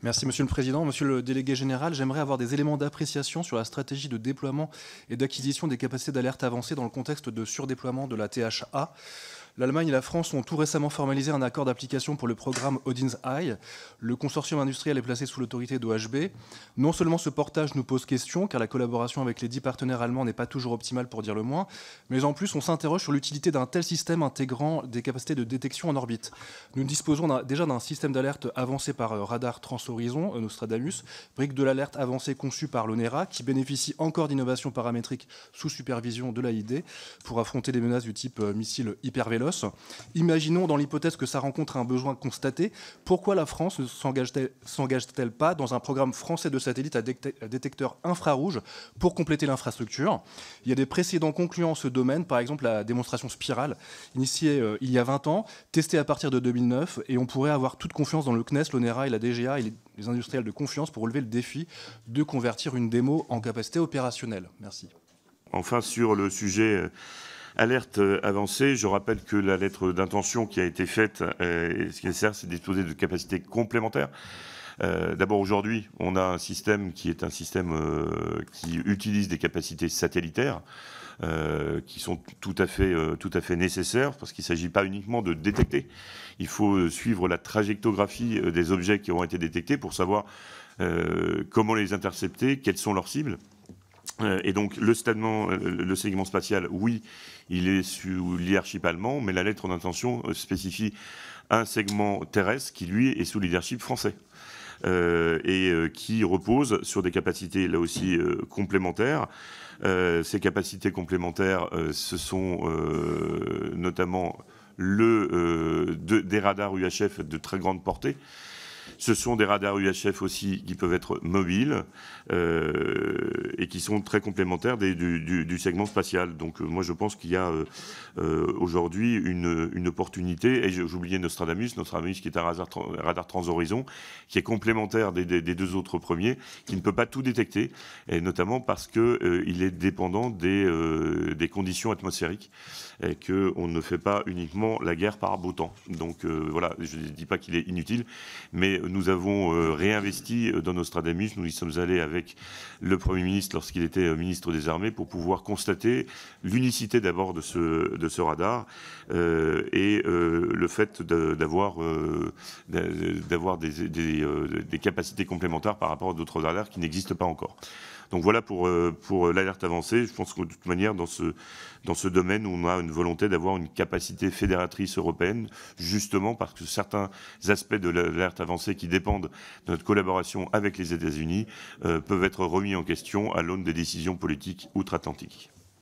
Merci Monsieur le Président. Monsieur le Délégué Général, j'aimerais avoir des éléments d'appréciation sur la stratégie de déploiement et d'acquisition des capacités d'alerte avancées dans le contexte de surdéploiement de la THA. L'Allemagne et la France ont tout récemment formalisé un accord d'application pour le programme Odin's Eye. Le consortium industriel est placé sous l'autorité d'OHB. Non seulement ce portage nous pose question, car la collaboration avec les 10 partenaires allemands n'est pas toujours optimale pour dire le moins, mais en plus on s'interroge sur l'utilité d'un tel système intégrant des capacités de détection en orbite. Nous disposons déjà d'un système d'alerte avancé par radar transhorizon, Nostradamus, brique de l'alerte avancée conçue par l'ONERA, qui bénéficie encore d'innovations paramétriques sous supervision de l'AID pour affronter des menaces du type missile hypervéloce. Imaginons dans l'hypothèse que ça rencontre un besoin constaté, pourquoi la France ne s'engage-t-elle pas dans un programme français de satellites à détecteurs infrarouges pour compléter l'infrastructure? Il y a des précédents concluants en ce domaine, par exemple la démonstration spirale, initiée il y a 20 ans, testée à partir de 2009, et on pourrait avoir toute confiance dans le CNES, l'ONERA et la DGA et les industriels de confiance pour relever le défi de convertir une démo en capacité opérationnelle. Merci. Enfin, sur le sujet alerte avancée, je rappelle que la lettre d'intention qui a été faite, ce qui est nécessaire, c'est de disposer de capacités complémentaires. D'abord, aujourd'hui, on a un système qui est un système qui utilise des capacités satellitaires qui sont tout à fait nécessaires, parce qu'il ne s'agit pas uniquement de détecter. Il faut suivre la trajectographie des objets qui ont été détectés pour savoir comment les intercepter, quelles sont leurs cibles. Et donc le segment spatial, oui, il est sous leadership allemand, mais la lettre d'intention spécifie un segment terrestre qui, lui, est sous leadership français. Qui repose sur des capacités, là aussi, complémentaires. Ces capacités complémentaires, ce sont notamment des radars UHF de très grande portée. Ce sont des radars UHF aussi qui peuvent être mobiles et qui sont très complémentaires du segment spatial. Donc moi je pense qu'il y a aujourd'hui une opportunité, et j'oubliais Nostradamus qui est un radar transhorizon, qui est complémentaire des deux autres premiers, qui ne peut pas tout détecter, et notamment parce qu'il est dépendant des conditions atmosphériques, et qu'on ne fait pas uniquement la guerre par beau temps. Donc voilà, je ne dis pas qu'il est inutile, mais nous avons réinvesti dans Nostradamus. Nous y sommes allés avec le Premier ministre lorsqu'il était ministre des Armées pour pouvoir constater l'unicité d'abord de ce radar et le fait d'avoir des capacités complémentaires par rapport à d'autres radars qui n'existent pas encore. Donc voilà pour l'alerte avancée. Je pense que de toute manière, dans ce domaine, on a une volonté d'avoir une capacité fédératrice européenne, justement parce que certains aspects de l'alerte avancée qui dépendent de notre collaboration avec les États-Unis peuvent être remis en question à l'aune des décisions politiques outre-Atlantiques.